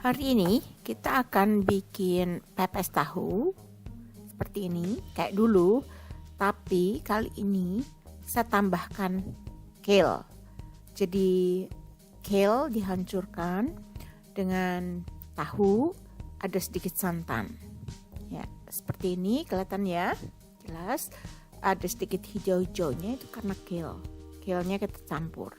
Hari ini kita akan bikin pepes tahu seperti ini, kayak dulu, tapi kali ini saya tambahkan kale. Jadi kale dihancurkan dengan tahu, ada sedikit santan. Ya, seperti ini kelihatan ya, jelas. Ada sedikit hijau-hijaunya itu karena kale. Kale-nya kita campur.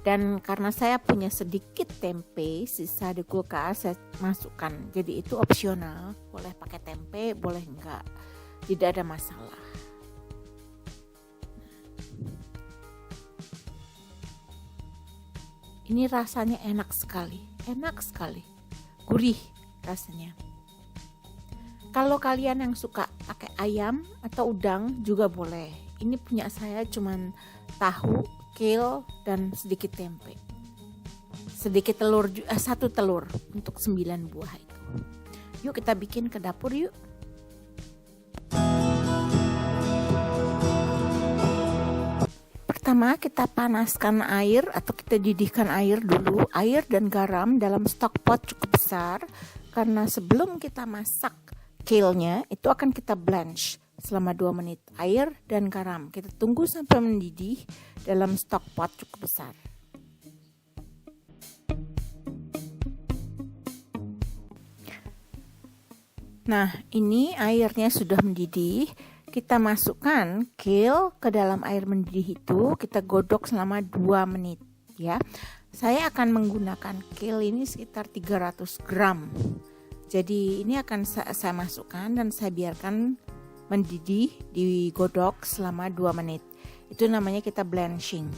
Dan karena saya punya sedikit tempe sisa di kulkas, saya masukkan. Jadi itu opsional, boleh pakai tempe, boleh enggak, tidak ada masalah. Ini rasanya enak sekali, gurih rasanya. Kalau kalian yang suka pakai ayam atau udang juga boleh. Ini punya saya cuman tahu, kale, dan sedikit tempe. Sedikit telur, satu telur untuk 9 buah itu. Yuk kita bikin ke dapur yuk. Pertama kita panaskan air atau kita didihkan air dulu. Air dan garam dalam stock pot cukup besar. Karena sebelum kita masak kale-nya itu akan kita blanch selama 2 menit. Air dan garam kita tunggu sampai mendidih dalam stock pot cukup besar. Nah, ini airnya sudah mendidih. Kita masukkan kale ke dalam air mendidih itu, kita godok selama 2 menit ya. Saya akan menggunakan kale ini sekitar 300 gram. Jadi ini akan saya masukkan dan saya biarkan mendidih, digodok selama 2 menit. Itu namanya kita blanching.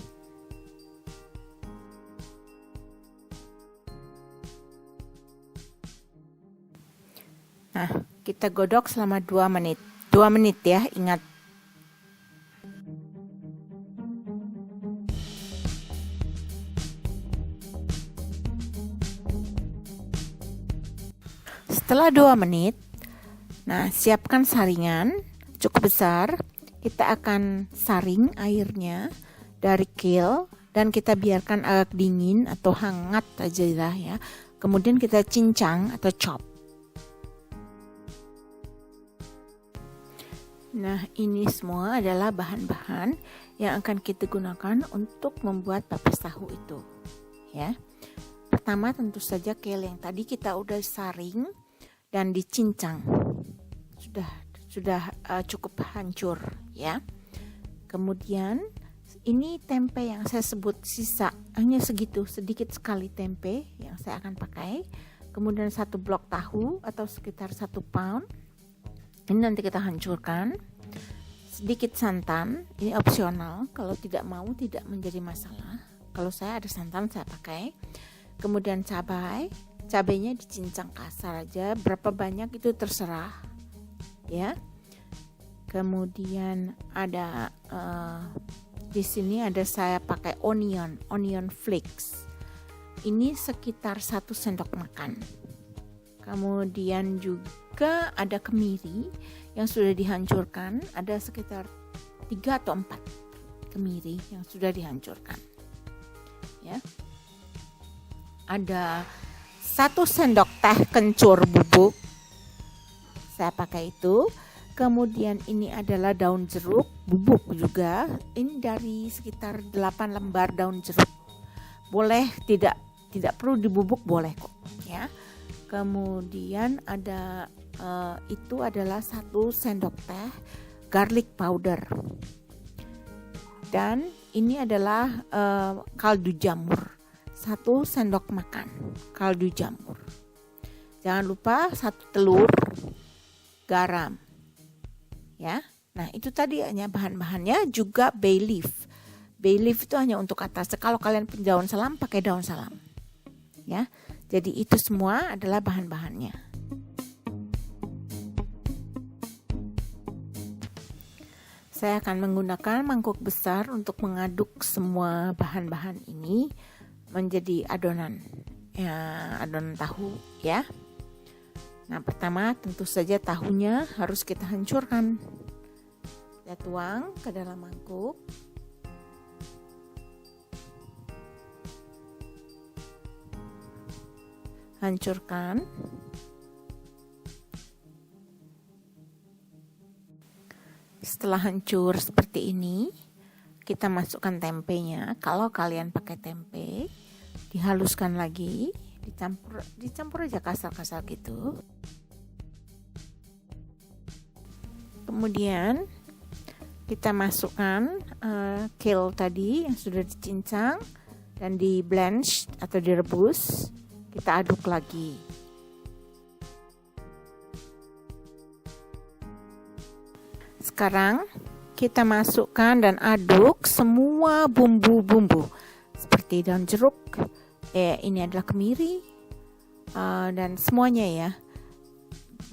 Nah, kita godok selama 2 menit. 2 menit ya, ingat. Setelah 2 menit, nah siapkan saringan cukup besar. Kita akan saring airnya dari kale dan kita biarkan agak dingin atau hangat aja lah ya. Kemudian kita cincang atau chop. Nah, ini semua adalah bahan-bahan yang akan kita gunakan untuk membuat pepes tahu itu ya. Pertama tentu saja kale yang tadi kita udah saring dan dicincang. Sudah cukup hancur ya. Kemudian ini tempe yang saya sebut sisa, hanya segitu, sedikit sekali tempe yang saya akan pakai. Kemudian 1 blok tahu atau sekitar 1 pound. Ini nanti kita hancurkan. Sedikit santan, ini opsional. Kalau tidak mau tidak menjadi masalah. Kalau saya ada santan saya pakai. Kemudian cabai, cabainya dicincang kasar aja. Berapa banyak itu terserah, ya. Kemudian ada di sini ada saya pakai onion flakes. Ini sekitar 1 sendok makan. Kemudian juga ada kemiri yang sudah dihancurkan, ada sekitar 3 atau 4 kemiri yang sudah dihancurkan. Ya. Ada 1 sendok teh kencur bubuk. Saya pakai itu. Kemudian ini adalah daun jeruk bubuk juga. Ini dari sekitar 8 lembar daun jeruk. Boleh tidak perlu dibubuk, boleh kok, ya. Kemudian ada itu adalah 1 sendok teh garlic powder. Dan ini adalah kaldu jamur. 1 sendok makan kaldu jamur. Jangan lupa 1 telur, garam. Ya. Nah, itu tadi hanya bahan-bahannya, juga bay leaf. Bay leaf itu hanya untuk atas. Kalau kalian punya daun salam, pakai daun salam. Ya. Jadi itu semua adalah bahan-bahannya. Saya akan menggunakan mangkuk besar untuk mengaduk semua bahan-bahan ini menjadi adonan. Ya, adonan tahu ya. Nah, pertama tentu saja tahunya harus kita hancurkan. Saya tuang ke dalam mangkuk. Hancurkan. Setelah hancur seperti ini, kita masukkan tempenya. Kalau kalian pakai tempe, dihaluskan lagi, dicampur aja kasar-kasar gitu. Kemudian kita masukkan kale tadi yang sudah dicincang dan di blanch atau direbus. Kita aduk lagi. Sekarang kita masukkan dan aduk semua bumbu-bumbu seperti daun jeruk, ini adalah kemiri, dan semuanya ya.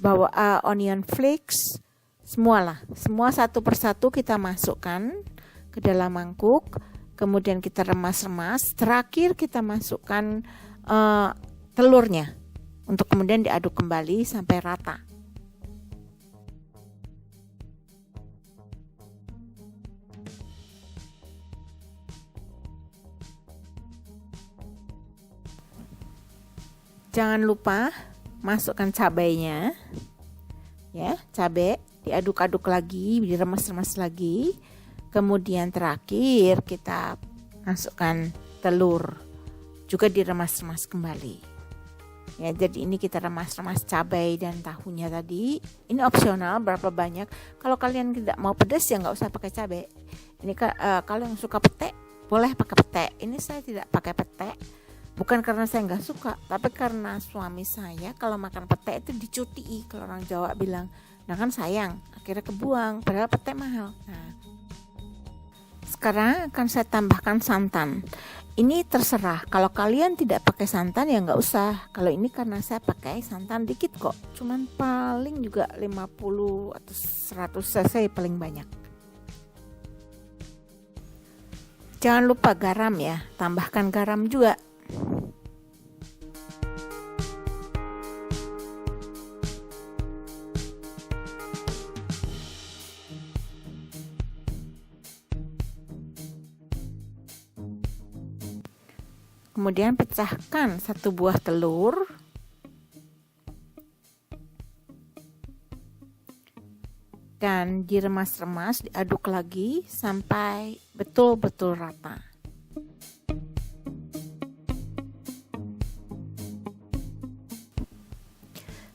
Bawa onion flakes, semua satu persatu kita masukkan ke dalam mangkuk. Kemudian kita remas-remas. Terakhir kita masukkan telurnya untuk kemudian diaduk kembali sampai rata. Jangan lupa masukkan cabainya, ya, cabai diaduk-aduk lagi, diremas-remas lagi. Kemudian terakhir kita masukkan telur, juga diremas-remas kembali. Ya, jadi ini kita remas-remas cabai dan tahunya tadi. Ini opsional berapa banyak. Kalau kalian tidak mau pedas ya nggak usah pakai cabai. Ini kalau yang suka pete boleh pakai pete. Ini saya tidak pakai pete. Bukan karena saya nggak suka, tapi karena suami saya kalau makan pete itu dicuti. Kalau orang Jawa bilang, nah kan sayang, akhirnya kebuang. Padahal pete mahal. Nah, sekarang akan saya tambahkan santan. Ini terserah. Kalau kalian tidak pakai santan ya nggak usah. Kalau ini karena saya pakai santan dikit kok. Cuman paling juga 50 atau 100 cc paling banyak. Jangan lupa garam ya. Tambahkan garam juga. Kemudian pecahkan satu buah telur. Dan diremas-remas, diaduk lagi sampai betul-betul rata.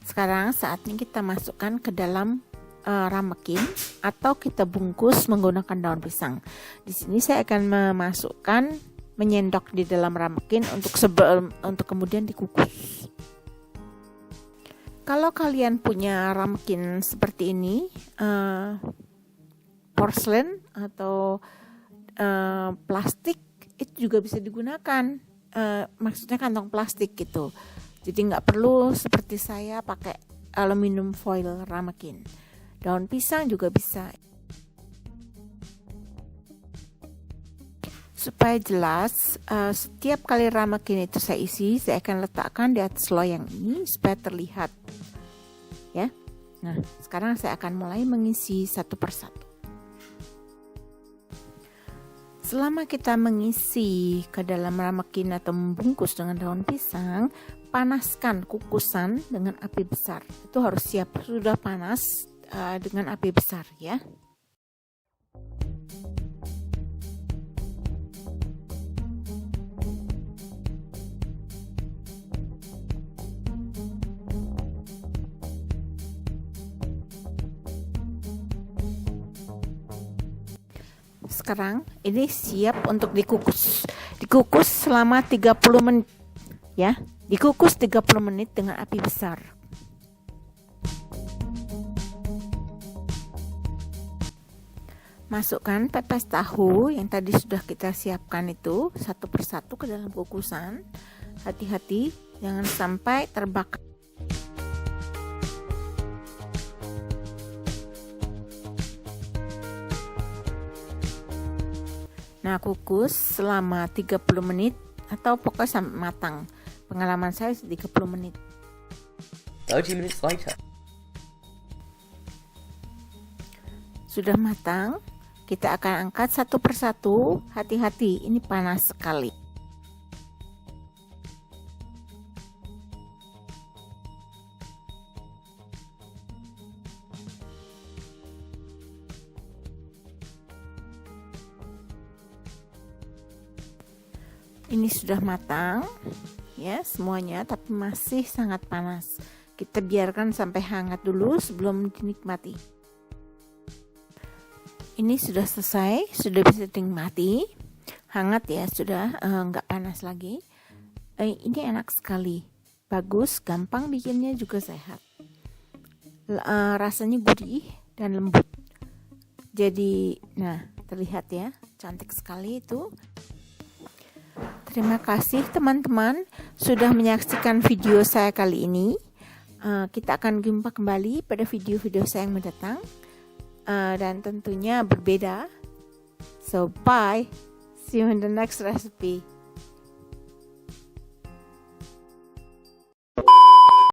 Sekarang saatnya kita masukkan ke dalam ramekin atau kita bungkus menggunakan daun pisang. Di sini saya akan menyendok di dalam ramekin untuk kemudian dikukus. Kalau kalian punya ramekin seperti ini, porcelain atau plastik, itu juga bisa digunakan. Maksudnya kantong plastik gitu. Jadi nggak perlu seperti saya pakai aluminium foil ramekin. Daun pisang juga bisa. Supaya jelas, setiap kali ramekin itu saya isi, saya akan letakkan di atas loyang ini supaya terlihat. Ya. Nah, sekarang saya akan mulai mengisi satu persatu. Selama kita mengisi ke dalam ramekin atau membungkus dengan daun pisang, panaskan kukusan dengan api besar. Itu harus siap sudah panas dengan api besar ya. Sekarang ini siap untuk dikukus. Dikukus selama 30 menit ya. Dikukus 30 menit dengan api besar. Masukkan pepes tahu yang tadi sudah kita siapkan itu satu persatu ke dalam kukusan. Hati-hati jangan sampai terbakar. Nah, kukus selama 30 menit atau pokoknya sampai matang. Pengalaman saya 30 menit. 30 minutes later. sudah matang. Kita akan angkat satu persatu. Hati-hati, ini panas sekali. Ini sudah matang ya semuanya, tapi masih sangat panas. Kita biarkan sampai hangat dulu sebelum dinikmati. Ini sudah selesai, sudah bisa dinikmati. Hangat ya, sudah nggak panas lagi. Ini enak sekali, bagus, gampang bikinnya, juga sehat. Rasanya gurih dan lembut. Jadi, nah terlihat ya, cantik sekali itu. Terima kasih teman-teman sudah menyaksikan video saya kali ini. Kita akan jumpa kembali pada video-video saya yang mendatang, dan tentunya berbeda. So bye, see you in the next recipe.